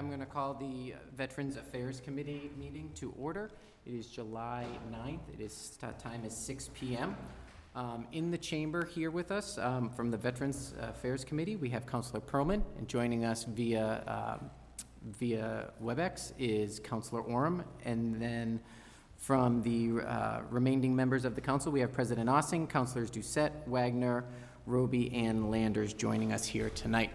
I'm going to call the Veterans Affairs Committee meeting to order. It is July 9th. Time is 6 p.m. In the chamber here with us from the Veterans Affairs Committee, we have Councilor Perlman, and joining us via WebEx is Councilor Oram, and then from the remaining members of the council, we have President Ossing, Councilors Doucette, Wagner, Roby, and Landers joining us here tonight.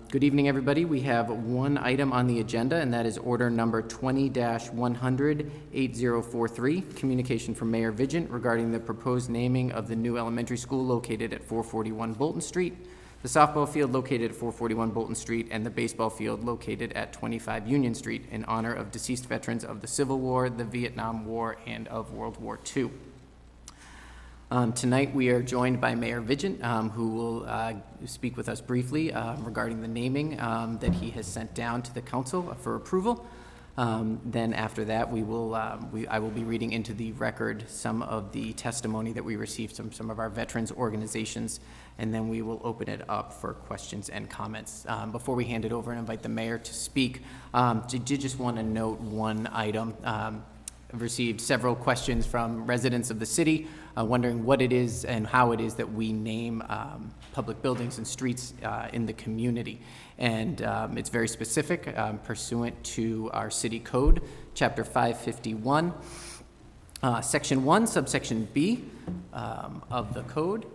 Good evening, everybody. We have one item on the agenda, and that is order number 20-100-8043, communication from Mayor Vigent regarding the proposed naming of the new elementary school located at 441 Bolton Street, the softball field located at 441 Bolton Street, and the baseball field located at 25 Union Street in honor of deceased veterans of the Civil War, the Vietnam War, and of World War II. Tonight we are joined by Mayor Vigent, who will speak with us briefly regarding the naming that he has sent down to the council for approval. Then after that, I will be reading into the record some of the testimony that we received from some of our veterans organizations, and then we will open it up for questions and comments. Before we hand it over and invite the mayor to speak, did just want to note one item. I've received several questions from residents of the city wondering what it is and how it is that we name public buildings and streets in the community. And it's very specific, pursuant to our city code, chapter 551, section 1, subsection B of the code.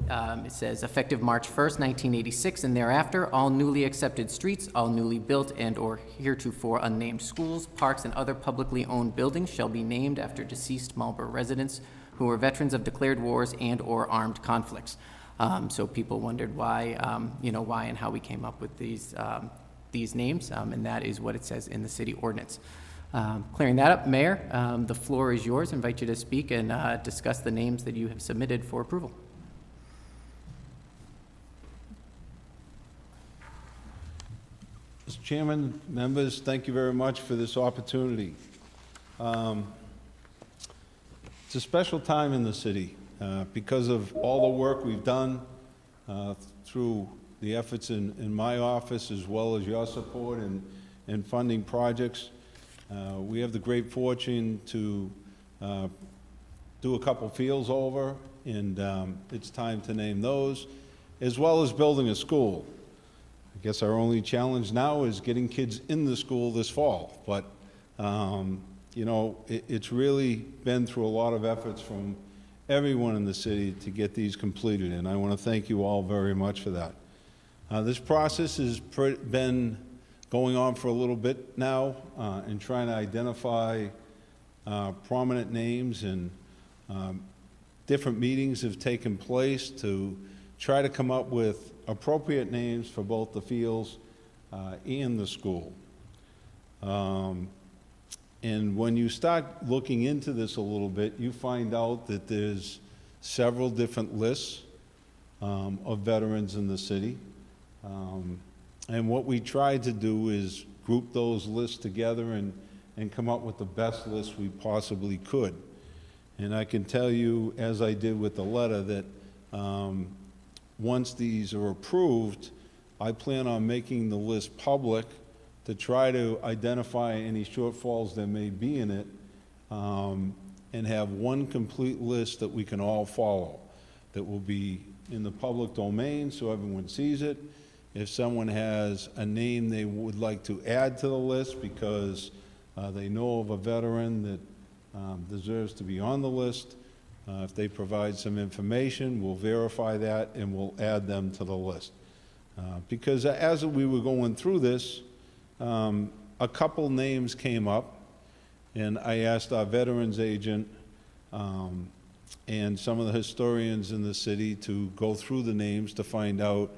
It says, effective March 1st, 1986 and thereafter, all newly accepted streets, all newly built and or heretofore unnamed schools, parks, and other publicly owned buildings shall be named after deceased Marlborough residents who were veterans of declared wars and or armed conflicts. So people wondered why, why and how we came up with these names, and that is what it says in the city ordinance. Clearing that up, Mayor, the floor is yours. I invite you to speak and discuss the names that you have submitted for approval. Mr. Chairman, members, thank you very much for this opportunity. It's a special time in the city because of all the work we've done through the efforts in my office, as well as your support in funding projects. We have the great fortune to do a couple fields over, and it's time to name those, as well as building a school. I guess our only challenge now is getting kids in the school this fall, but it's really been through a lot of efforts from everyone in the city to get these completed, and I want to thank you all very much for that. This process has been going on for a little bit now, and trying to identify prominent names, and different meetings have taken place to try to come up with appropriate names for both the fields and the school. And when you start looking into this a little bit, you find out that there's several different lists of veterans in the city. And what we tried to do is group those lists together and come up with the best list we possibly could. And I can tell you, as I did with the letter, that once these are approved, I plan on making the list public to try to identify any shortfalls there may be in it, and have one complete list that we can all follow, that will be in the public domain so everyone sees it. If someone has a name they would like to add to the list because they know of a veteran that deserves to be on the list, if they provide some information, we'll verify that and we'll add them to the list. Because as we were going through this, a couple names came up, and I asked our veterans agent and some of the historians in the city to go through the names to find out,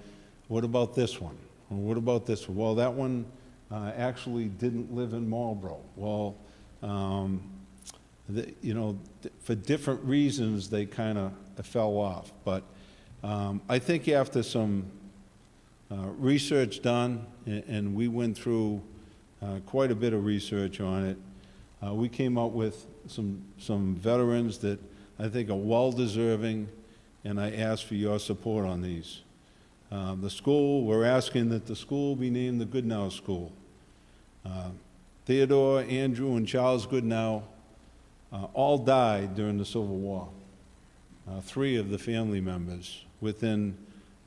what about this one? Or what about this one? Well, that one actually didn't live in Marlborough. Well, for different reasons, they kind of fell off. But I think after some research done, and we went through quite a bit of research on it, we came up with some veterans that I think are well-deserving, and I ask for your support on these. The school, we're asking that the school be named the Goodnow School. Theodore, Andrew, and Charles Goodnow all died during the Civil War. 3 of the family members within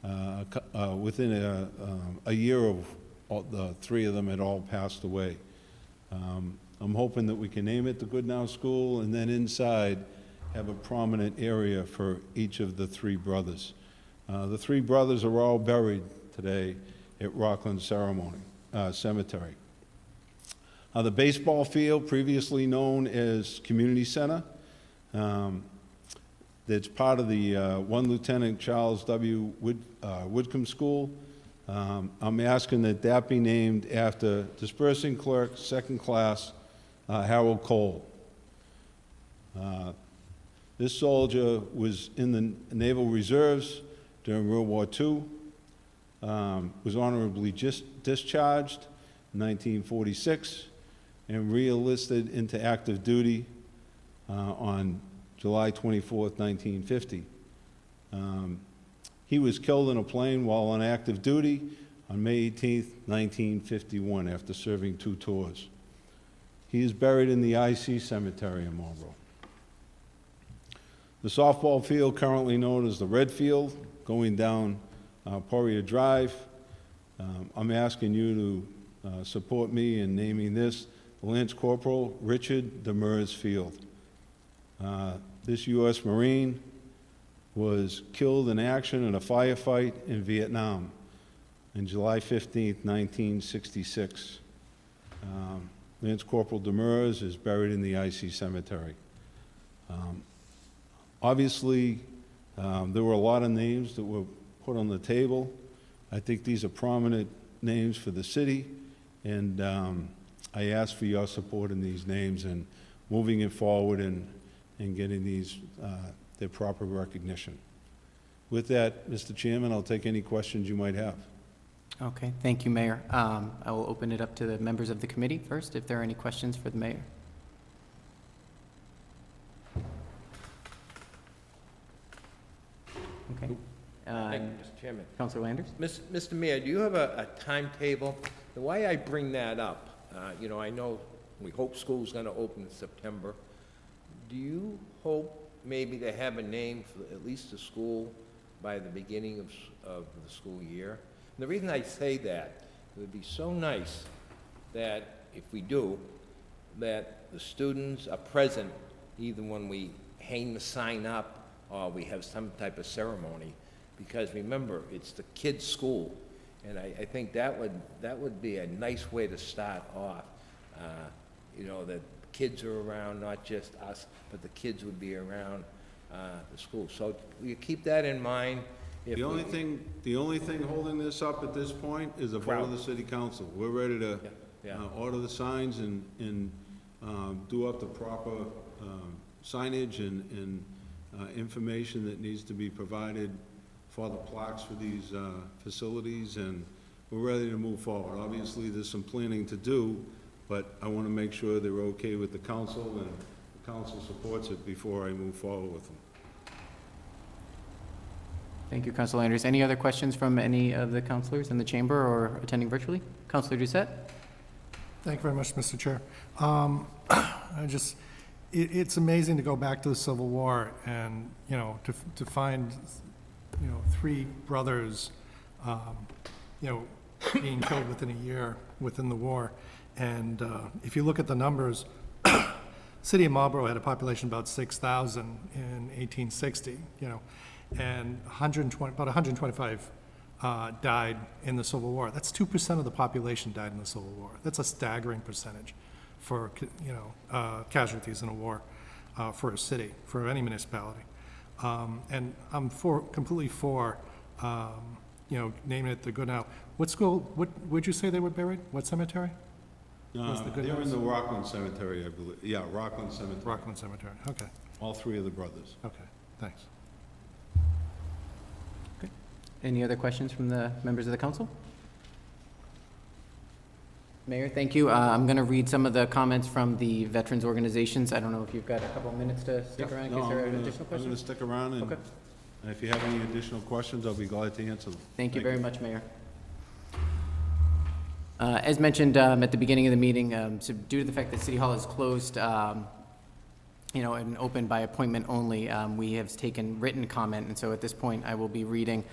a year of the 3 of them had all passed away. I'm hoping that we can name it the Goodnow School, and then inside have a prominent area for each of the 3 brothers. The 3 brothers are all buried today at Rockland Cemetery. The baseball field, previously known as Community Center, that's part of the 1 Lieutenant Charles W. Whitcomb School. I'm asking that that be named after dispersing clerk, 2nd class, Harold Cole. This soldier was in the Naval Reserves during World War II, was honorably discharged in 1946, and re-enlisted into active duty on July 24th, 1950. He was killed in a plane while on active duty on May 18th, 1951, after serving 2 tours. He is buried in the IC Cemetery in Marlborough. The softball field, currently known as the Red Field, going down Poirier Drive. I'm asking you to support me in naming this Lance Corporal Richard Demers Field. This U.S. Marine was killed in action in a firefight in Vietnam on July 15th, 1966. Lance Corporal Demers is buried in the IC Cemetery. Obviously, there were a lot of names that were put on the table. I think these are prominent names for the city, and I ask for your support in these names and moving it forward and getting these their proper recognition. With that, Mr. Chairman, I'll take any questions you might have. Okay, thank you, Mayor. I will open it up to the members of the committee first, if there are any questions for the mayor. Okay. Thank you, Mr. Chairman. Councilor Landers? Mr. Mayor, do you have a timetable? The way I bring that up, you know, I know we hope school's gonna open in September. Do you hope maybe to have a name for at least the school by the beginning of the school year? And the reason I say that, it would be so nice that if we do, that the students are present even when we hang the sign up or we have some type of ceremony. Because remember, it's the kids' school, and I think that would be a nice way to start off. You know, that kids are around, not just us, but the kids would be around the school. So you keep that in mind. The only thing holding this up at this point is a vote of the city council. We're ready to order the signs and do up the proper signage and information that needs to be provided for the plaques for these facilities, and we're ready to move forward. Obviously, there's some planning to do, but I want to make sure they're okay with the council and the council supports it before I move forward with them. Thank you, Councilor Landers. Any other questions from any of the councilors in the chamber or attending virtually? Councilor Doucette? Thank you very much, Mr. Chair. It's amazing to go back to the Civil War and, you know, to find, you know, 3 brothers, you know, being killed within a year within the war. And if you look at the numbers, City of Marlborough had a population about 6,000 in 1860, you know, and about 125 died in the Civil War. That's 2% of the population died in the Civil War. That's a staggering percentage for, you know, casualties in a war for a city, for any municipality. And I'm completely for, you know, naming it the Goodnow. What school, would you say they were buried? What cemetery? They're in the Rockland Cemetery, I believe. Yeah, Rockland Cemetery. Rockland Cemetery, okay. All 3 of the brothers. Okay, thanks. Okay. Any other questions from the members of the council? Mayor, thank you. I'm going to read some of the comments from the veterans organizations. I don't know if you've got a couple of minutes to stick around in case there are additional I'm going to questions? stick around, and Okay. if you have any additional questions, I'll be glad to answer them. Thank you very much, Mayor. As mentioned at the beginning of the meeting, so due to the fact that City Hall is closed, and open by appointment only, we have taken written comment, and so at this point, I will be reading.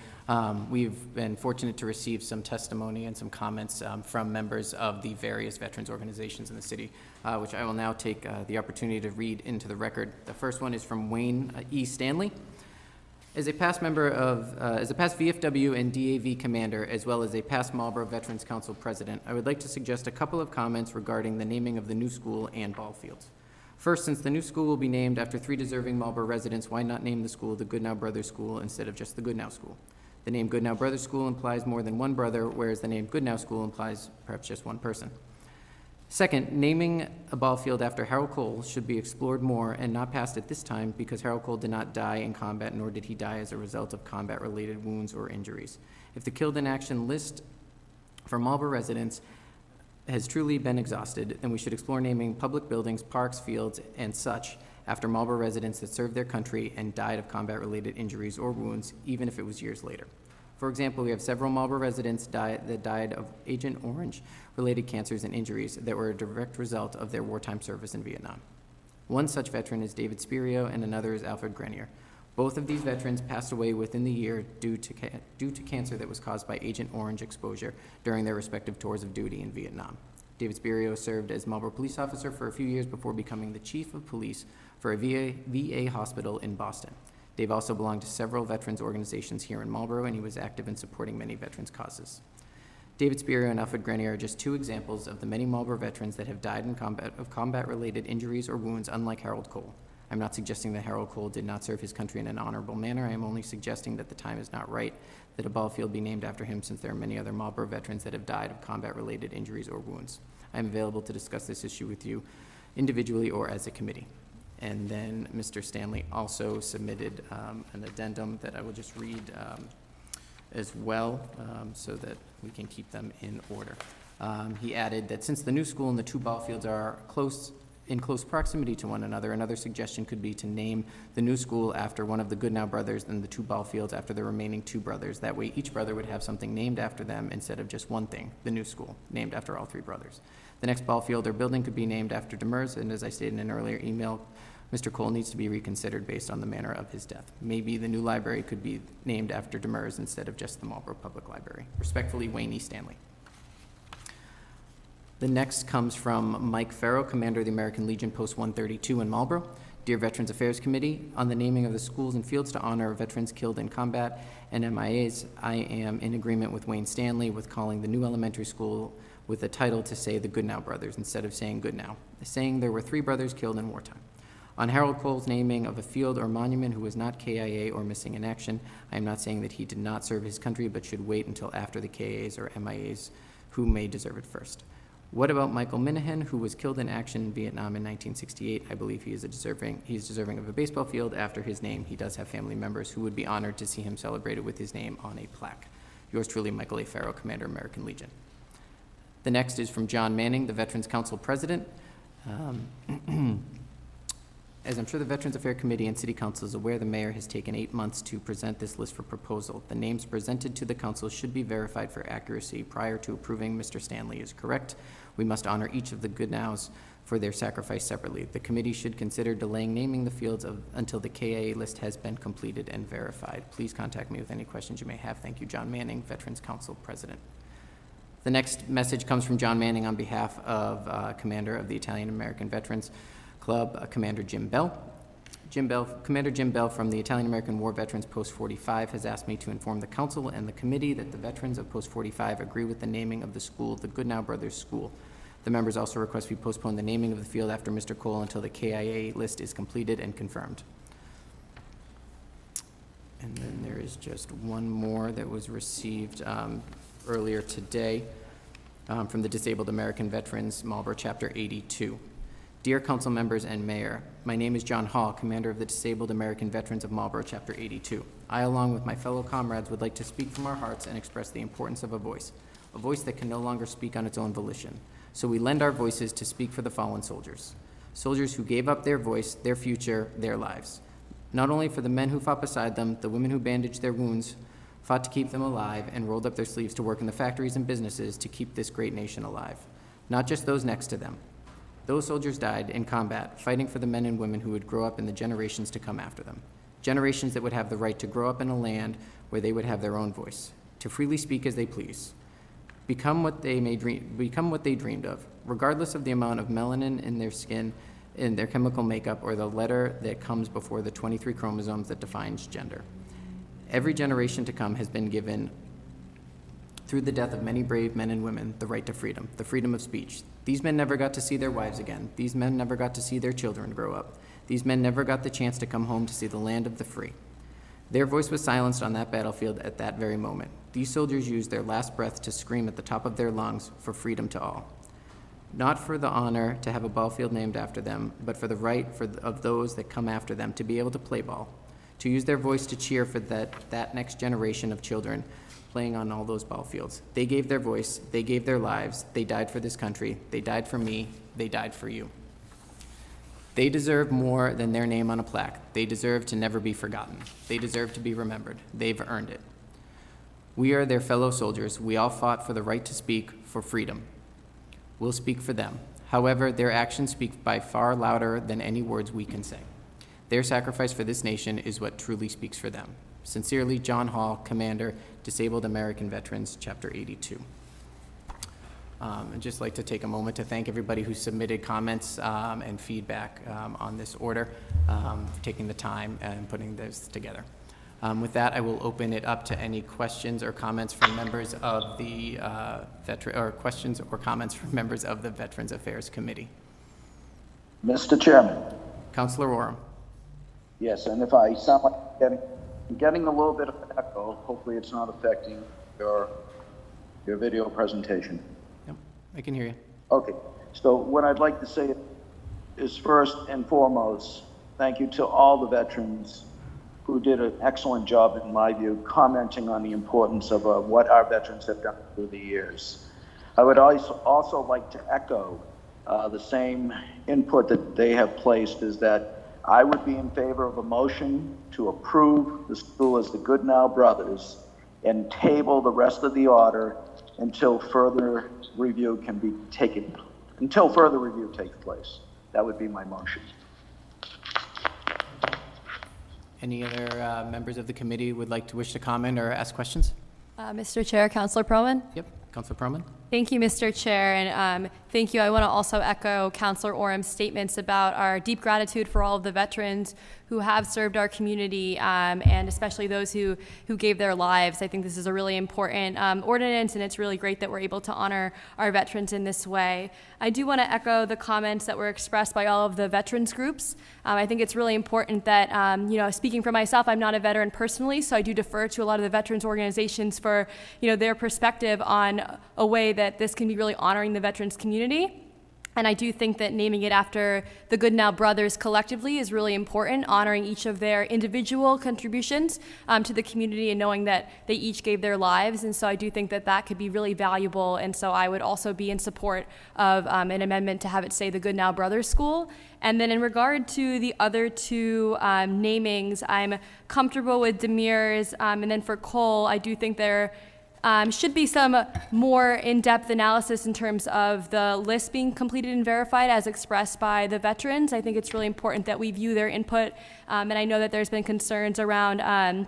We've been fortunate to receive some testimony and some comments from members of the various veterans organizations in the city, which I will now take the opportunity to read into the record. The first one is from Wayne E. Stanley. As a past VFW and DAV commander, as well as a past Marlborough Veterans Council president, I would like to suggest a couple of comments regarding the naming of the new school and ball fields. First, since the new school will be named after 3 deserving Marlborough residents, why not name the school the Goodnow Brothers School instead of just the Goodnow School? The name Goodnow Brothers School implies more than one brother, whereas the name Goodnow School implies perhaps just one person. Second, naming a ball field after Harold Cole should be explored more and not passed at this time because Harold Cole did not die in combat, nor did he die as a result of combat-related wounds or injuries. If the killed in action list for Marlborough residents has truly been exhausted, then we should explore naming public buildings, parks, fields, and such after Marlborough residents that served their country and died of combat-related injuries or wounds, even if it was years later. For example, we have several Marlborough residents that died of Agent Orange-related cancers and injuries that were a direct result of their wartime service in Vietnam. One such veteran is David Spirio, and another is Alfred Grenier. Both of these veterans passed away within the year due to cancer that was caused by Agent Orange exposure during their respective tours of duty in Vietnam. David Spirio served as Marlborough police officer for a few years before becoming the chief of police for a VA hospital in Boston. Dave also belonged to several veterans organizations here in Marlborough, and he was active in supporting many veterans' causes. David Spirio and Alfred Grenier are just 2 examples of the many Marlborough veterans that have died in combat-related injuries or wounds, unlike Harold Cole. I'm not suggesting that Harold Cole did not serve his country in an honorable manner. I am only suggesting that the time is not right that a ball field be named after him, since there are many other Marlborough veterans that have died of combat-related injuries or wounds. I am available to discuss this issue with you individually or as a committee. And then Mr. Stanley also submitted an addendum that I will just read as well, so that we can keep them in order. He added that since the new school and the 2 ball fields are in close proximity to one another, another suggestion could be to name the new school after one of the Goodnow brothers and the 2 ball fields after the remaining 2 brothers. That way each brother would have something named after them instead of just one thing, the new school, named after all 3 brothers. The next ball field or building could be named after Demers, and as I stated in an earlier email, Mr. Cole needs to be reconsidered based on the manner of his death. Maybe the new library could be named after Demers instead of just the Marlborough Public Library. Respectfully, Wayne E. Stanley. The next comes from Mike Farrow, Commander of the American Legion, Post 132 in Marlborough. Dear Veterans Affairs Committee, on the naming of the schools and fields to honor veterans killed in combat and MIAs, I am in agreement with Wayne Stanley with calling the new elementary school with a title to say the Goodnow Brothers instead of saying Goodnow, saying there were 3 brothers killed in wartime. On Harold Cole's naming of a field or monument who was not KIA or missing in action, I am not saying that he did not serve his country, but should wait until after the KIAs or MIAs who may deserve it first. What about Michael Minahan, who was killed in action in Vietnam in 1968? I believe he is deserving of a baseball field after his name. He does have family members who would be honored to see him celebrated with his name on a plaque. Yours truly, Michael A. Farrow, Commander, American Legion. The next is from John Manning, the Veterans Council President. As I'm sure the Veterans Affairs Committee and City Council is aware, the mayor has taken 8 months to present this list for proposal. The names presented to the council should be verified for accuracy. Prior to approving Mr. Stanley is correct. We must honor each of the Goodnows for their sacrifice separately. The committee should consider delaying naming the fields until the KIA list has been completed and verified. Please contact me with any questions you may have. Thank you, John Manning, Veterans Council President. The next message comes from John Manning on behalf of Commander of the Italian American Veterans Club, Commander Jim Bell. Commander Jim Bell from the Italian American War Veterans Post 45 has asked me to inform the council and the committee that the veterans of Post 45 agree with the naming of the school, the Goodnow Brothers School. The members also request we postpone the naming of the field after Mr. Cole until the KIA list is completed and confirmed. And then there is just one more that was received earlier today from the Disabled American Veterans, Marlborough Chapter 82. Dear council members and mayor, my name is John Hall, Commander of the Disabled American Veterans of Marlborough Chapter 82. I, along with my fellow comrades, would like to speak from our hearts and express the importance of a voice that can no longer speak on its own volition. So we lend our voices to speak for the fallen soldiers who gave up their voice, their future, their lives. Not only for the men who fought beside them, the women who bandaged their wounds, fought to keep them alive, and rolled up their sleeves to work in the factories and businesses to keep this great nation alive. Not just those next to them. Those soldiers died in combat, fighting for the men and women who would grow up in the generations to come after them. Generations that would have the right to grow up in a land where they would have their own voice, to freely speak as they please, become what they dreamed of, regardless of the amount of melanin in their skin, in their chemical makeup, or the letter that comes before the 23 chromosomes that defines gender. Every generation to come has been given, through the death of many brave men and women, the right to freedom, the freedom of speech. These men never got to see their wives again. These men never got to see their children grow up. These men never got the chance to come home to see the land of the free. Their voice was silenced on that battlefield at that very moment. These soldiers used their last breath to scream at the top of their lungs for freedom to all. Not for the honor to have a ball field named after them, but for the right of those that come after them to be able to play ball, to use their voice to cheer for that next generation of children playing on all those ball fields. They gave their voice, they gave their lives, they died for this country, they died for me, they died for you. They deserve more than their name on a plaque. They deserve to never be forgotten. They deserve to be remembered. They've earned it. We are their fellow soldiers. We all fought for the right to speak, for freedom. We'll speak for them. However, their actions speak by far louder than any words we can say. Their sacrifice for this nation is what truly speaks for them. Sincerely, John Hall, Commander, Disabled American Veterans, Chapter 82. I'd just like to take a moment to thank everybody who submitted comments and feedback on this order, for taking the time and putting this together. With that, I will open it up to any questions or comments from members of the questions or comments from members of the Veterans Affairs Committee. Mr. Chairman. Councilor Oram. Yes, and if I sound like I'm getting a little bit of echo, hopefully it's not affecting your video presentation. Yep, I can hear you. Okay, so what I'd like to say is first and foremost, thank you to all the veterans who did an excellent job, in my view, commenting on the importance of what our veterans have done through the years. I would also like to echo the same input that they have placed, is that I would be in favor of a motion to approve the school as the Goodnow Brothers and table the rest of the order until further review takes place. That would be my motion. Any other members of the committee would like to wish to comment or ask questions? Mr. Chair, Councilor Perlman. Yep, Councilor Perlman. Thank you, Mr. Chair, and thank you. I want to also echo Councilor Oram's statements about our deep gratitude for all of the veterans who have served our community, and especially those who gave their lives. I think this is a really important ordinance, and it's really great that we're able to honor our veterans in this way. I do want to echo the comments that were expressed by all of the veterans groups. I think it's really important that, speaking for myself, I'm not a veteran personally, so I do defer to a lot of the veterans organizations for, their perspective on a way that this can be really honoring the veterans community. And I do think that naming it after the Goodnow Brothers collectively is really important, honoring each of their individual contributions to the community and knowing that they each gave their lives. And so I do think that that could be really valuable. And so I would also be in support of an amendment to have it say the Goodnow Brothers School. And then in regard to the other two namings, I'm comfortable with Demir's. And then for Cole, I do think there should be some more in-depth analysis in terms of the list being completed and verified as expressed by the veterans. I think it's really important that we view their input, and I know that there's been concerns around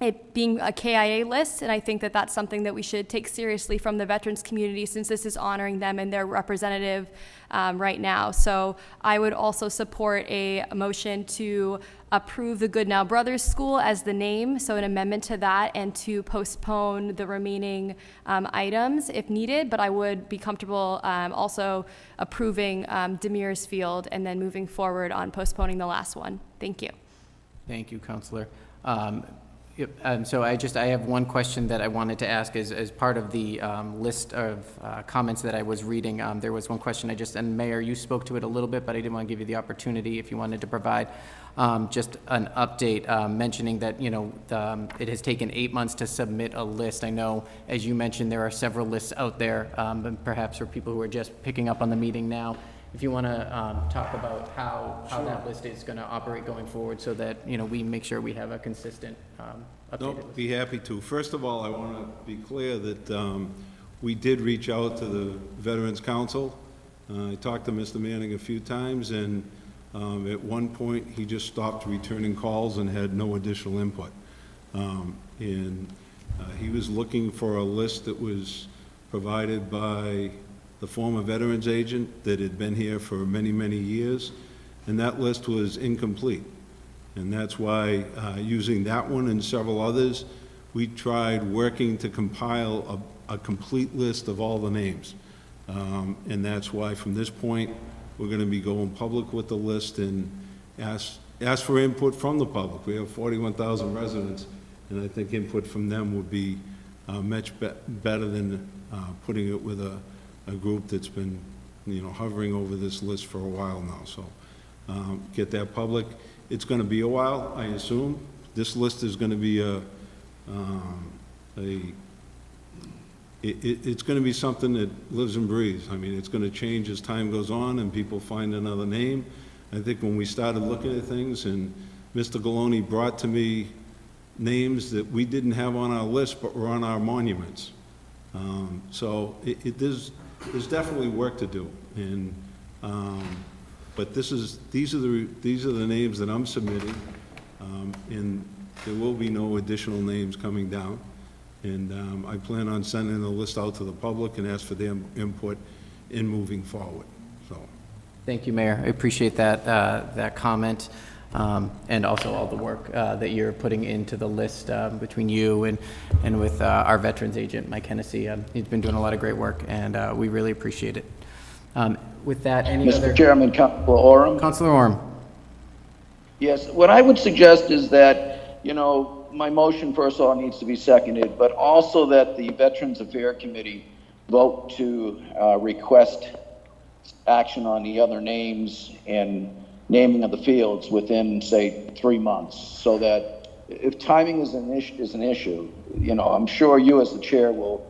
it being a KIA list, and I think that that's something that we should take seriously from the veterans community, since this is honoring them and their representative right now. So I would also support a motion to approve the Goodnow Brothers School as the name, so an amendment to that, and to postpone the remaining items if needed, but I would be comfortable also approving Demir's Field and then moving forward on postponing the last one. Thank you. Thank you, Councilor. So I have one question that I wanted to ask as part of the list of comments that I was reading. There was one question and Mayor, you spoke to it a little bit, but I didn't want to give you the opportunity if you wanted to provide just an update mentioning that, it has taken 8 months to submit a list. I know, as you mentioned, there are several lists out there, but perhaps for people who are just picking up on the meeting now, if you want to talk about how that list is going to operate going forward so that, we make sure we have a consistent updated Nope, list. be happy to. First of all, I want to be clear that we did reach out to the Veterans Council. I talked to Mr. Manning a few times, and at one point, he just stopped returning calls and had no additional input. He was looking for a list that was provided by the former veterans agent that had been here for many, many years, and that list was incomplete. And that's why, using that one and several others, we tried working to compile a complete list of all the names. And that's why, from this point, we're going to be going public with the list and ask for input from the public. We have 41,000 residents, and I think input from them would be much better than putting it with a group that's been, hovering over this list for a while now. So get that public. It's going to be a while, I assume. This list is going to be it's going to be something that lives and breathes. I mean, it's going to change as time goes on and people find another name. I think when we started looking at things, and Mr. Galoni brought to me names that we didn't have on our list but were on our monuments. So there's definitely work to do. And but these are the names that I'm submitting, and there will be no additional names coming down. And I plan on sending the list out to the public and ask for their input in moving forward. So, Thank you, Mayor. I appreciate that comment, and also all the work that you're putting into the list between you and with our veterans agent, Mike Hennessy. He's been doing a lot of great work, and we really appreciate it. With that, any other? Mr. Chairman, Councilor Oram? Councilor Orm. Yes, what I would suggest is that, my motion, first of all, needs to be seconded, but also that the Veterans Affairs Committee vote to request action on the other names and naming of the fields within, say, 3 months, so that if timing is an issue, I'm sure you as the chair will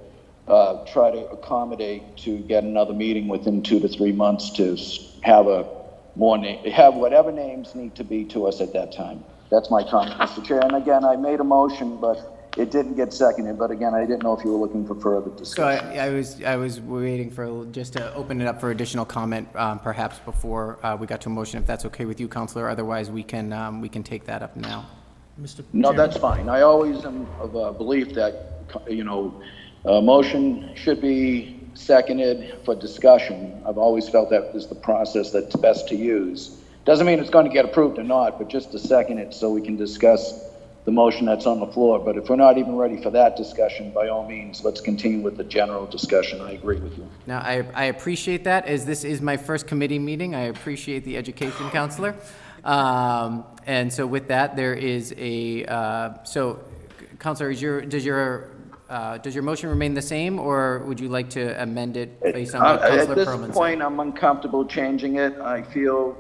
try to accommodate to get another meeting within 2 to 3 months to have have whatever names need to be to us at that time. That's my comment, Mr. Chair. And again, I made a motion, but it didn't get seconded. But again, I didn't know if you were looking for further discussion. So I was waiting for, just to open it up for additional comment, perhaps before we got to a motion, if that's okay with you, Councilor. Otherwise, we can take that up now. No, that's fine. I always am of a belief that, a motion should be seconded for discussion. I've always felt that is the process that's best to use. Doesn't mean it's going to get approved or not, but just to second it so we can discuss the motion that's on the floor. But if we're not even ready for that discussion, by all means, let's continue with the general discussion. I agree with you. Now, I appreciate that, as this is my first committee meeting. I appreciate the education, Counselor. And so with that, there is so, Counselor, does your motion remain the same, or would you like to amend it based on what Counselor Perlman said? At this point, I'm uncomfortable changing it. I feel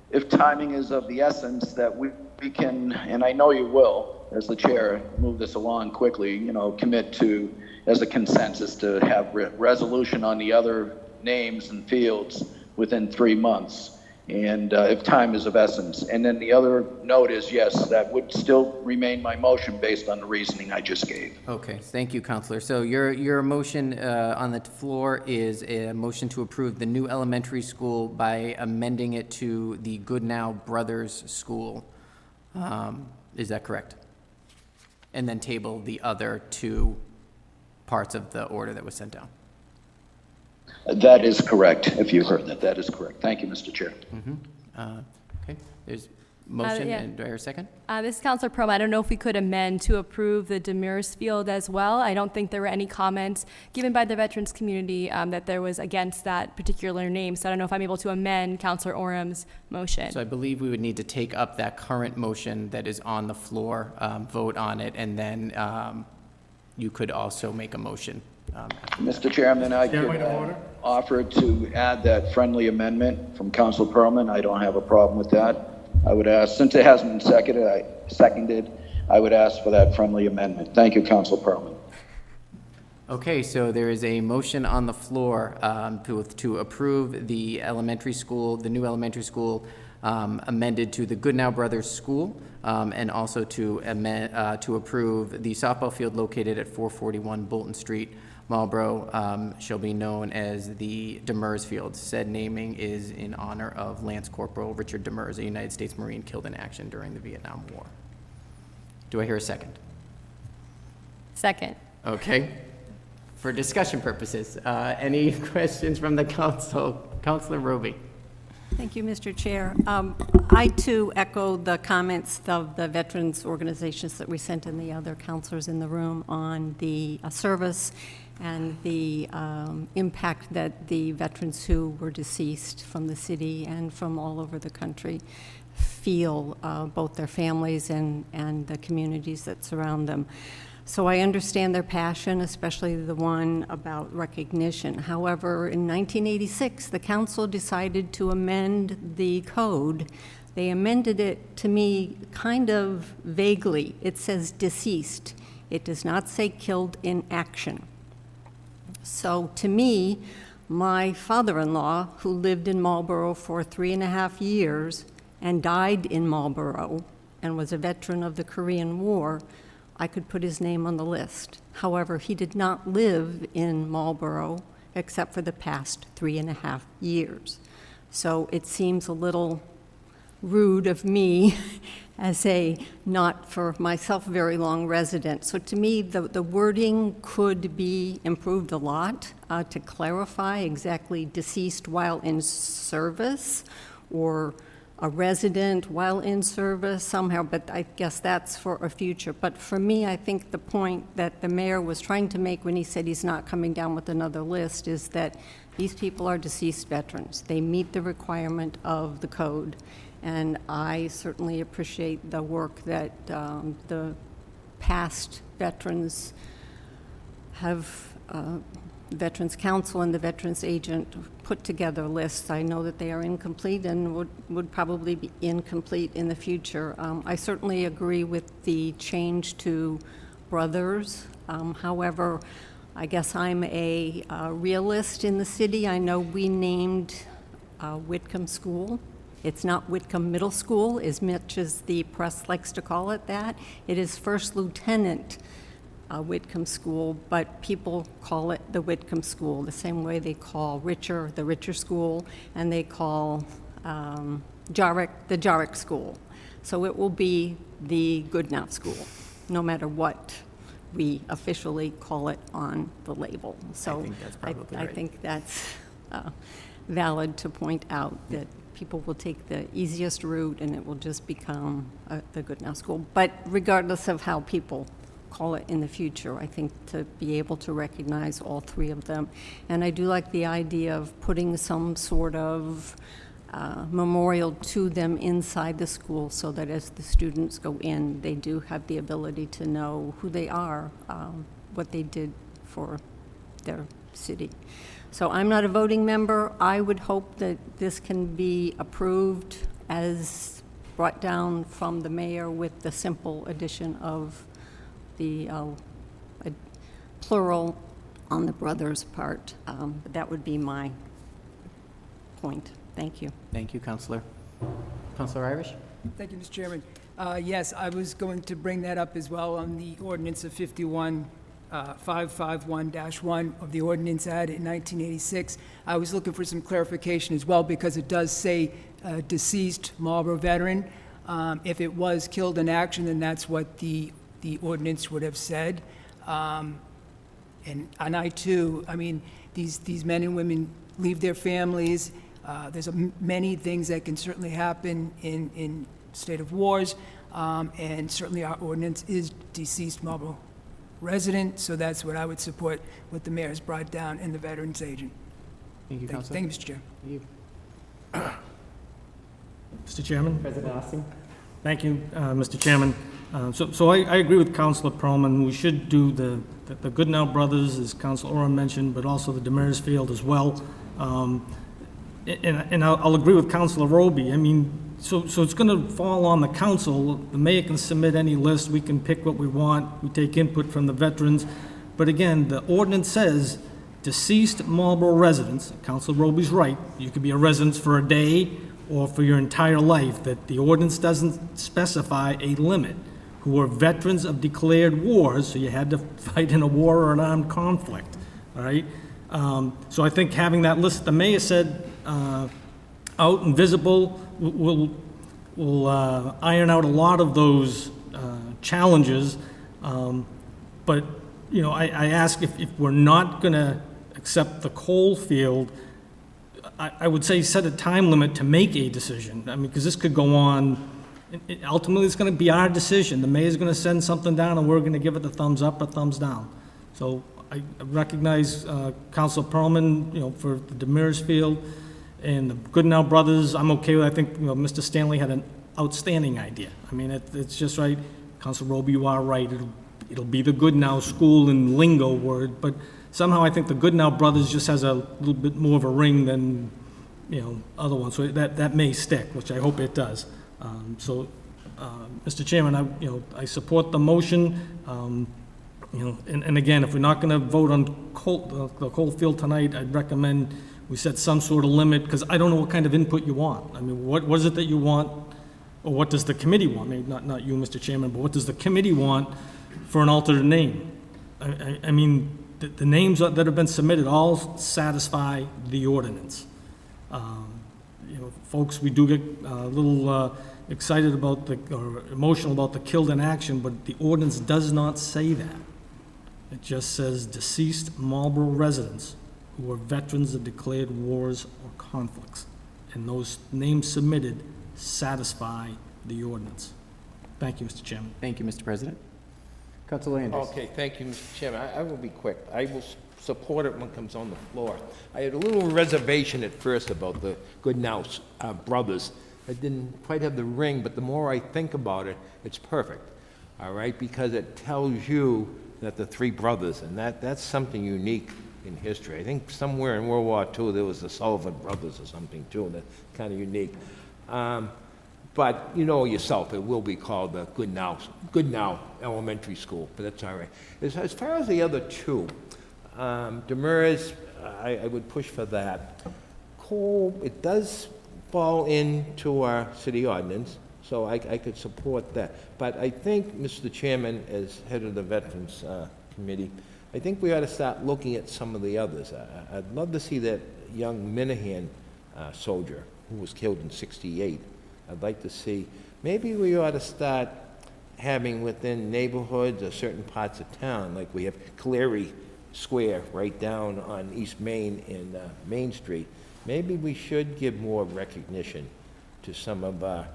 if timing is of the essence, that we can, and I know you will, as the chair, move this along quickly, commit to, as a consensus, to have resolution on the other names and fields within 3 months. And if time is of essence. And then the other note is, yes, that would still remain my motion based on the reasoning I just gave. Okay, thank you, Counselor. So your motion on the floor is a motion to approve the new elementary school by amending it to the Goodnow Brothers School. Is that correct? And then table the other 2 parts of the order that was sent down. That is correct, if you heard that. That is correct. Thank you, Mr. Chair. Okay, there's motion, yeah. and do I hear a second? This is Counselor Perlman. I don't know if we could amend to approve the Demers Field as well. I don't think there were any comments given by the veterans community that there was against that particular name. So I don't know if I'm able to amend Counselor Orum's motion. So I believe we would need to take up that current motion that is on the floor, vote on it, and then you could also make a motion. Mr. Chairman, I could offer to add that friendly amendment from Council Perlman. I don't have a problem with that. I would ask, since it hasn't been seconded, I would ask for that friendly amendment. Thank you, Council Perlman. Okay, so there is a motion on the floor to approve the elementary school, the new elementary school amended to the Goodnow Brothers School, and also to amend, to approve the softball field located at 441 Bolton Street, Marlborough, shall be known as the Demers Field. Said naming is in honor of Lance Corporal Richard Demers, a United States Marine killed in action during the Vietnam War. Do I hear a second? Second. Okay. For discussion purposes, any questions from the council? Councilor Roby. Thank you, Mr. Chair. I, too, echo the comments of the veterans organizations that we sent and the other counselors in the room on the service and the impact that the veterans who were deceased from the city and from all over the country feel, both their families and the communities that surround them. So I understand their passion, especially the one about recognition. However, in 1986, the council decided to amend the code. They amended it, to me, kind of vaguely. It says deceased. It does not say killed in action. So to me, my father-in-law, who lived in Marlborough for 3.5 years and died in Marlborough and was a veteran of the Korean War, I could put his name on the list. However, he did not live in Marlborough except for the past 3.5 years. So it seems a little rude of me as a not for myself very long resident. So to me, the wording could be improved a lot to clarify exactly deceased while in service or a resident while in service somehow, but I guess that's for a future. But for me, I think the point that the mayor was trying to make when he said he's not coming down with another list is that these people are deceased veterans. They meet the requirement of the code, and I certainly appreciate the work that the past veterans have, Veterans Council and the Veterans Agent put together lists. I know that they are incomplete and would probably be incomplete in the future. I certainly agree with the change to brothers. However, I guess I'm a realist in the city. I know we named Whitcomb School. It's not Whitcomb Middle School, as much as the press likes to call it that. It is First Lieutenant Whitcomb School, but people call it the Whitcomb School, the same way they call Richer the Richer School, and they call Jarrick the Jarrick School. So it will be the Goodnow School, no matter what we officially call it on the label. So I think that's probably I right. think that's valid to point out that people will take the easiest route and it will just become the Goodnow School. But regardless of how people call it in the future, I think to be able to recognize all three of them. And I do like the idea of putting some sort of memorial to them inside the school so that as the students go in, they do have the ability to know who they are, what they did for their city. So I'm not a voting member. I would hope that this can be approved as brought down from the mayor with the simple addition of the plural on the brothers' part. But that would be my point. Thank you. Thank you, Councilor. Councilor Irish? Thank you, Mr. Chairman. Yes, I was going to bring that up as well on the ordinance of 551-1 of the ordinance added in 1986. I was looking for some clarification as well because it does say deceased Marlborough veteran. If it was killed in action, then that's what the ordinance would have said. And I too, I mean, these men and women leave their families. There's many things that can certainly happen in state of wars, and certainly our ordinance is deceased Marlborough resident, so that's what I would support, what the mayor has brought down and the veterans agent. Thank you, Councilor. Thank you, Mr. Chair. You. Mr. Chairman? President Austin? Thank you, Mr. Chairman. So I agree with Councilor Perlman. We should do the Goodnow brothers, as Councilor Oram mentioned, but also the Demers Field as well. And I'll agree with Councilor Roby. I mean, so it's going to fall on the council. The mayor can submit any list. We can pick what we want. We take input from the veterans. But again, the ordinance says deceased Marlborough residents, Council Roby's right, you could be a resident for a day or for your entire life, that the ordinance doesn't specify a limit, who were veterans of declared wars, so you had to fight in a war or an armed conflict, all right? So I think having that list, the mayor said, out and visible will iron out a lot of those challenges. But, you know, I ask if we're not going to accept the coal field, I would say set a time limit to make a decision. I mean, because this could go on, ultimately it's going to be our decision. The mayor's going to send something down and we're going to give it the thumbs up or thumbs down. So I recognize Councilor Perlman, you know, for the Demers Field and the Goodenow Brothers. I'm okay with, I think, you know, Mr. Stanley had an outstanding idea. I mean, it's just right. Councilor Roby, you are right. It'll be the Goodenow School in lingo word, but somehow I think the Goodenow Brothers just has a little bit more of a ring than, you know, other ones. So that may stick, which I hope it does. Mr. Chairman, I support the motion. You know, and again, if we're not going to vote on the coal field tonight, I'd recommend we set some sort of limit, because I don't know what kind of input you want. I mean, what is it that you want, or what does the committee want? Maybe not you, Mr. Chairman, but what does the committee want for an alternate name? I mean, the names that have been submitted all satisfy the ordinance. You know, folks, we do get a little excited about or emotional about the killed in action, but the ordinance does not say that. It just says deceased Marlborough residents who were veterans of declared wars or conflicts. And those names submitted satisfy the ordinance. Thank you, Mr. Chairman. Thank you, Mr. President. Councilor Landers. Okay, thank you, Mr. Chairman. I will be quick. I will support it when it comes on the floor. I had a little reservation at first about the Goodenow brothers. I didn't quite have the ring, but the more I think about it, it's perfect, all right? Because it tells you that the three brothers, and that's something unique in history. I think somewhere in World War II, there was the Sullivan brothers or something too, that's kind of unique. But you know yourself, it will be called the Goodenow Elementary School, but that's all right. As far as the other two, Demers, I would push for that. Coal, it does fall into our city ordinance, so I could support that. But I think, Mr. Chairman, as head of the Veterans Committee, I think we ought to start looking at some of the others. I'd love to see that young Minahan soldier who was killed in '68. I'd like to see, maybe we ought to start having within neighborhoods or certain parts of town, like we have Cleary Square right down on East Main and Main Street. Maybe we should give more recognition to some of our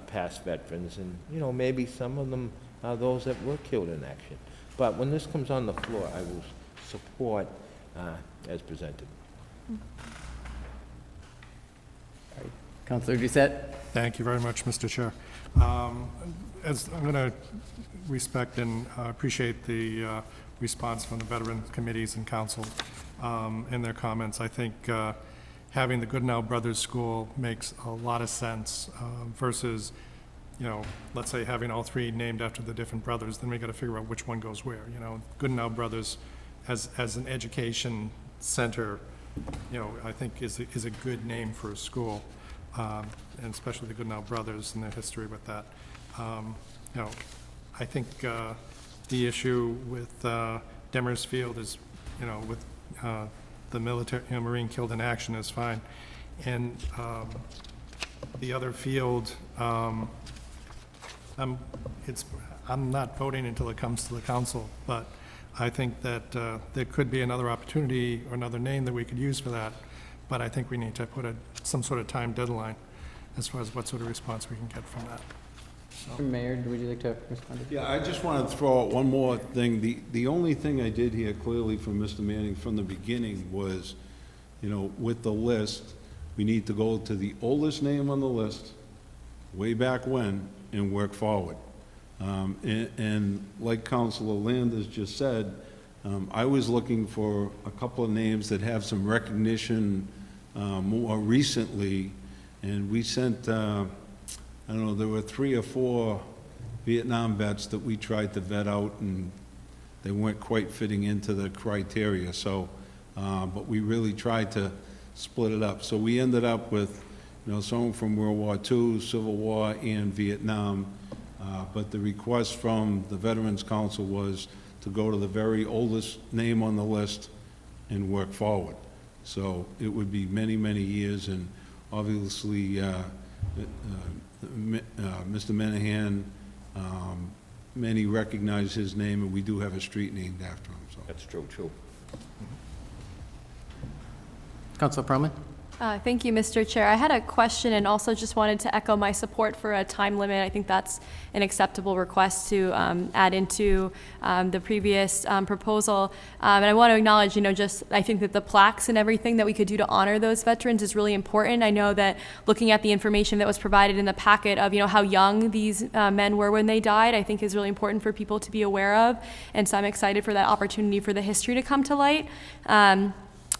past veterans, and, you know, maybe some of them are those that were killed in action. But when this comes on the floor, I will support as presented. Councilor Doucette. Thank you very much, Mr. Chair. As I'm going to respect and appreciate the response from the veteran committees and council in their comments. I think having the Goodenow Brothers School makes a lot of sense versus, you know, let's say having all three named after the different brothers, then we got to figure out which one goes where. You know, Goodenow Brothers as an education center, you know, I think is a good name for a school. And especially the Goodenow Brothers and their history with that. You know, I think the issue with Demers Field is, you know, with the military, you know, Marine killed in action is fine. And the other field, I'm not voting until it comes to the council, but I think that there could be another opportunity or another name that we could use for that. But I think we need to put some sort of time deadline as far as what sort of response we can get from that. Mayor, would you like to respond? Yeah, I just want to throw out one more thing. The only thing I did hear clearly from Mr. Manning from the beginning was, you know, with the list, we need to go to the oldest name on the list, way back when, and work forward. And like Councilor Landers just said, I was looking for a couple of names that have some recognition more recently, and we sent, I don't know, there were 3 or 4 Vietnam vets that we tried to vet out, and they weren't quite fitting into the criteria, so, but we really tried to split it up. So we ended up with, someone from World War II, Civil War, and Vietnam. But the request from the Veterans Council was to go to the very oldest name on the list and work forward. So it would be many, many years, and obviously, Mr. Menahan, many recognize his name, and we do have a street named after him, so. That's true, too. Councilor Perlman? Thank you, Mr. Chair. I had a question and also just wanted to echo my support for a time limit. I think that's an acceptable request to add into the previous proposal. And I want to acknowledge, I think that the plaques and everything that we could do to honor those veterans is really important. I know that looking at the information that was provided in the packet of, how young these men were when they died, I think is really important for people to be aware of. And so I'm excited for that opportunity for the history to come to light.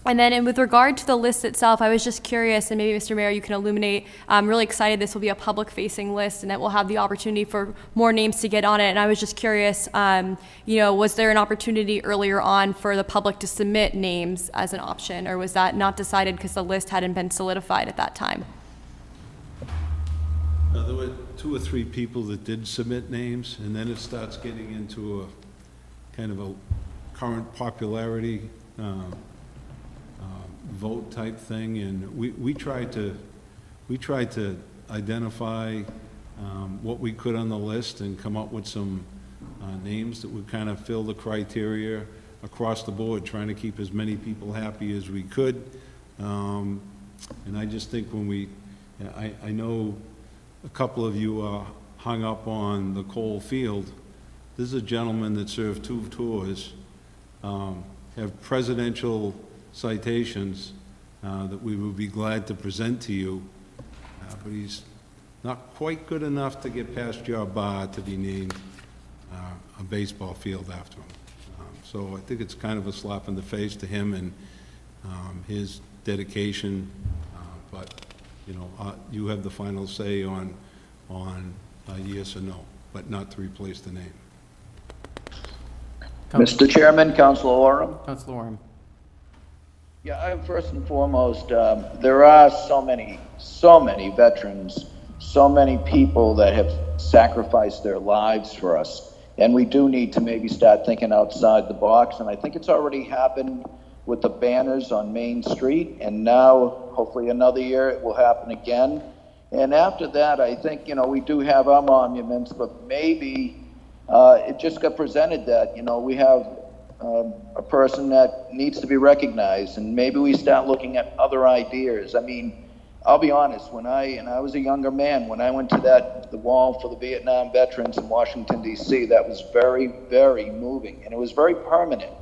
And then with regard to the list itself, I was just curious, and maybe Mr. Mayor, you can illuminate, I'm really excited this will be a public-facing list and that we'll have the opportunity for more names to get on it. And I was just curious, was there an opportunity earlier on for the public to submit names as an option, or was that not decided because the list hadn't been solidified at that time? There were 2 or 3 people that did submit names, and then it starts getting into a kind of a current popularity vote type thing, and we tried to identify what we could on the list and come up with some names that would kind of fill the criteria across the board, trying to keep as many people happy as we could. And I just think when I know a couple of you are hung up on the Cole Field. This is a gentleman that served 2 tours, have presidential citations that we would be glad to present to you, but he's not quite good enough to get past your bar to be named a baseball field after him. So I think it's kind of a slap in the face to him and his dedication, but you have the final say on yes or no, but not to replace the name. Mr. Chairman, Councilor Oram. Councilor Orem. Yeah, first and foremost, there are so many veterans, so many people that have sacrificed their lives for us. And we do need to maybe start thinking outside the box. And I think it's already happened with the banners on Main Street. And now, hopefully another year, it will happen again. And after that, I think, we do have our monuments, but maybe it just got presented that, we have a person that needs to be recognized, and maybe we start looking at other ideas. I mean, I'll be honest, when I was a younger man, when I went to the wall for the Vietnam veterans in Washington, D.C., that was very, very moving, and it was very permanent.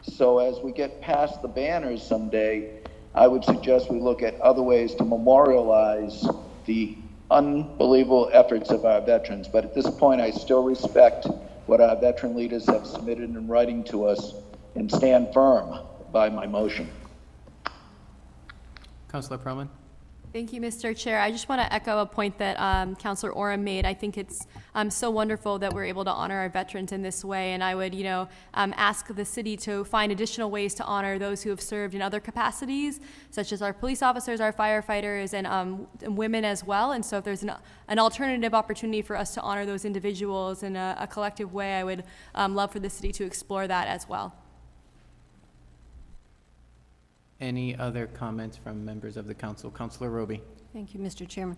So as we get past the banners someday, I would suggest we look at other ways to memorialize the unbelievable efforts of our veterans. But at this point, I still respect what our veteran leaders have submitted in writing to us and stand firm by my motion. Councilor Perlman? Thank you, Mr. Chair. I just want to echo a point that Councilor Orem made. I think it's so wonderful that we're able to honor our veterans in this way, and I would, ask the city to find additional ways to honor those who have served in other capacities, such as our police officers, our firefighters, and women as well. And so if there's an alternative opportunity for us to honor those individuals in a collective way, I would love for the city to explore that as well. Any other comments from members of the council? Councilor Roby? Thank you, Mr. Chairman.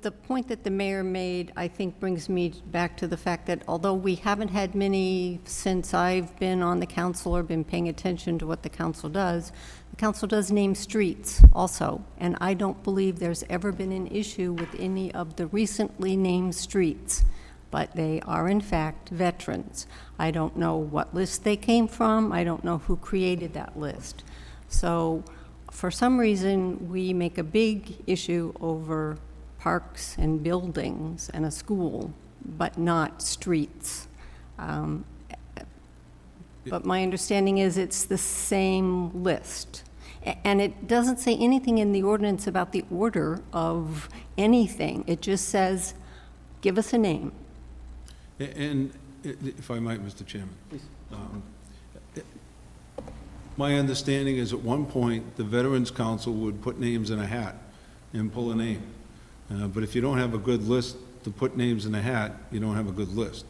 The point that the mayor made, I think, brings me back to the fact that although we haven't had many since I've been on the council or been paying attention to what the council does name streets also. And I don't believe there's ever been an issue with any of the recently named streets, but they are in fact veterans. I don't know what list they came from. I don't know who created that list. So for some reason, we make a big issue over parks and buildings and a school, but not streets. But my understanding is it's the same list. And it doesn't say anything in the ordinance about the order of anything. It just says, give us a name. And if I might, Mr. Chairman. Please. My understanding is at one point, the Veterans Council would put names in a hat and pull a name. But if you don't have a good list to put names in a hat, you don't have a good list.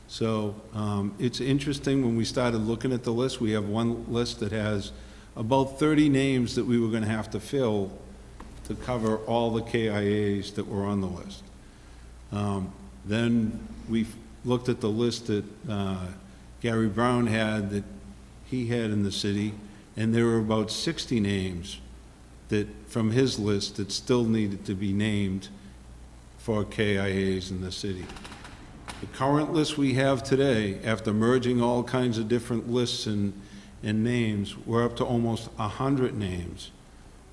So it's interesting, when we started looking at the list, we have one list that has about 30 names that we were going to have to fill to cover all the KIAs that were on the list. Then we looked at the list that Gary Brown had, that he had in the city, and there were about 60 names that, from his list, that still needed to be named for KIAs in the city. The current list we have today, after merging all kinds of different lists and names, we're up to almost 100 names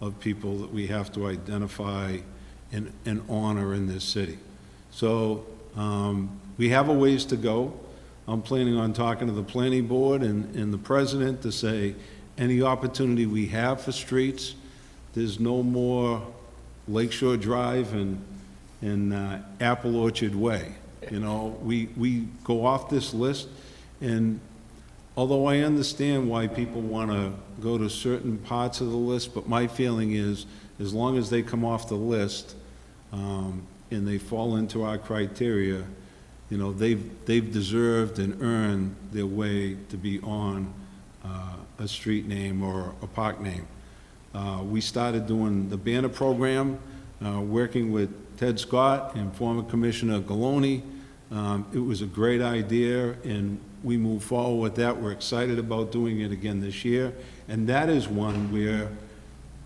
of people that we have to identify and honor in this city. So we have a ways to go. I'm planning on talking to the planning board and the president to say, any opportunity we have for streets, there's no more Lakeshore Drive and Apple Orchard Way. You know, we go off this list, and although I understand why people want to go to certain parts of the list, but my feeling is, as long as they come off the list and they fall into our criteria, you know, they've deserved and earned their way to be on a street name or a park name. We started doing the banner program, working with Ted Scott and former Commissioner Galoni. It was a great idea, and we moved forward with that. We're excited about doing it again this year. And that is one where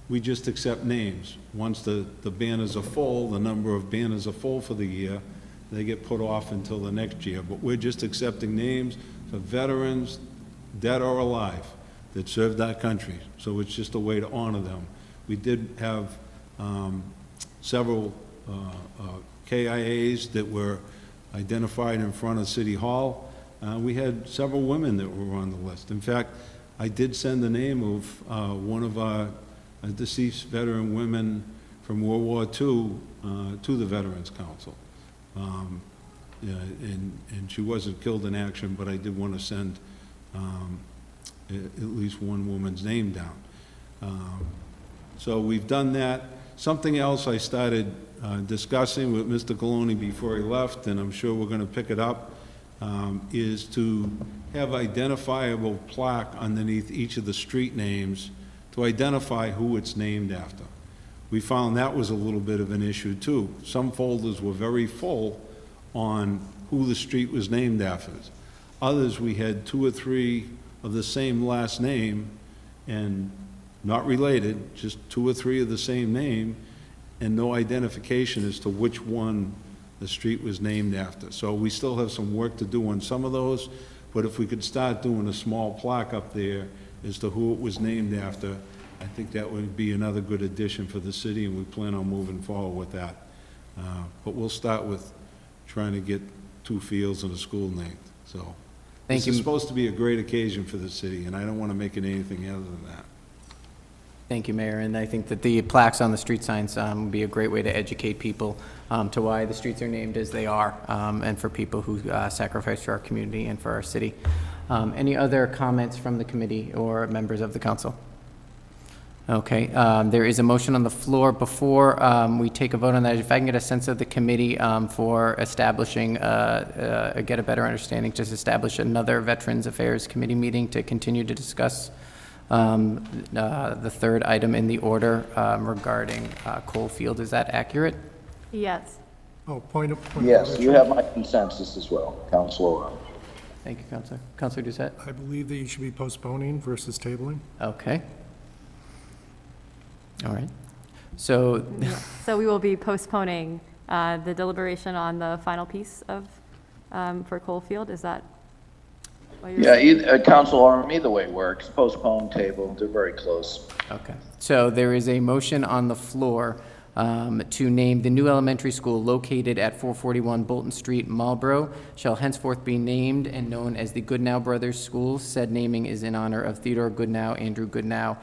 we just accept names. Once the banners are full, the number of banners are full for the year, they get put off until the next year. But we're just accepting names for veterans, dead or alive, that served our country. So it's just a way to honor them. We did have several KIAs that were identified in front of City Hall. We had several women that were on the list. In fact, I did send the name of one of our deceased veteran women from World War II to the Veterans Council. And she wasn't killed in action, but I did want to send at least one woman's name down. So we've done that. Something else I started discussing with Mr. Galoni before he left, and I'm sure we're going to pick it up, is to have identifiable plaque underneath each of the street names to identify who it's named after. We found that was a little bit of an issue too. Some folders were very full on who the street was named after. Others, we had 2 or 3 of the same last name and not related, just 2 or 3 of the same name, and no identification as to which one the street was named after. So we still have some work to do on some of those, but if we could start doing a small plaque up there as to who it was named after, I think that would be another good addition for the city, and we plan on moving forward with that. But we'll start with trying to get 2 fields and a school named, so. Thank you. This is supposed to be a great occasion for the city, and I don't want to make it anything other than that. Thank you, Mayor, and I think that the plaques on the street signs would be a great way to educate people to why the streets are named as they are, and for people who sacrifice for our community and for our city. Any other comments from the committee or members of the council? Okay, there is a motion on the floor. Before we take a vote on that, if I can get a sense of the committee for establishing, get a better understanding, just establish another Veterans Affairs Committee meeting to continue to discuss the third item in the order regarding Cole Field. Is that accurate? Yes. Oh, point of Yes, order. you have my consensus as well, Councilor Orange. Thank you, Counselor. Counselor Doucette? I believe that you should be postponing versus tabling. Okay. All right. So, So we will be postponing the deliberation on the final piece of, for Coalfield, is that what you're Yeah, saying? Council Oram, either way works, postpone, table, they're very close. okay. So there is a motion on the floor to name the new elementary school located at 441 Bolton Street, Marlborough, shall henceforth be named and known as the Goodnow Brothers School. Said naming is in honor of Theodore Goodnow, Andrew Goodnow,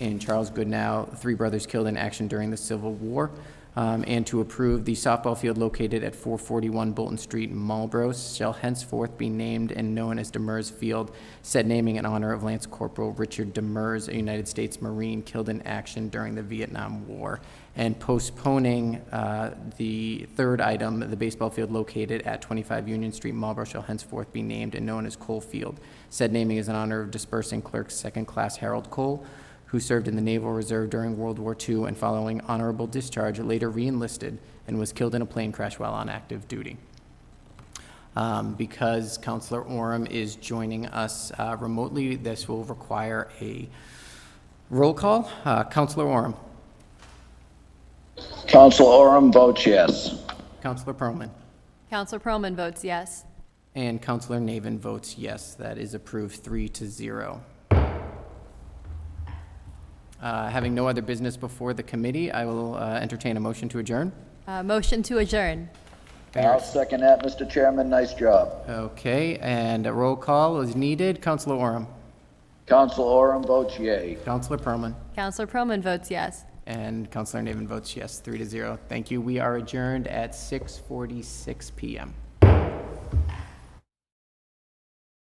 and Charles Goodnow, 3 brothers killed in action during the Civil War. and to approve the softball field located at 441 Bolton Street, Marlborough, shall henceforth be named and known as Demers Field, said naming in honor of Lance Corporal Richard Demers, a United States Marine killed in action during the Vietnam War, and postponing the third item, the baseball field located at 25 Union Street, Marlborough, shall henceforth be named and known as Cole Field, said naming is in honor of dispersing clerk second class Harold Cole, who served in the Naval Reserve during World War II and following honorable discharge later re-enlisted and was killed in a plane crash while on active duty. Because Counselor Oram is joining us remotely, this will require a roll call. Counselor Oram. Counselor Oram votes yes. Counselor Perlman. Counselor Perlman votes yes. And Counselor Navin votes yes. That is approved 3-0. Having no other business before the committee, I will entertain a motion to adjourn. Motion to adjourn. I'll second that, Mr. Chairman. Nice job. Okay, and a roll call is needed. Counselor Oram. Counselor Oram votes yea. Counselor Perlman. Counselor Perlman votes yes. And Counselor Navin votes yes, 3-0. Thank you. We are adjourned at 6:46 p.m.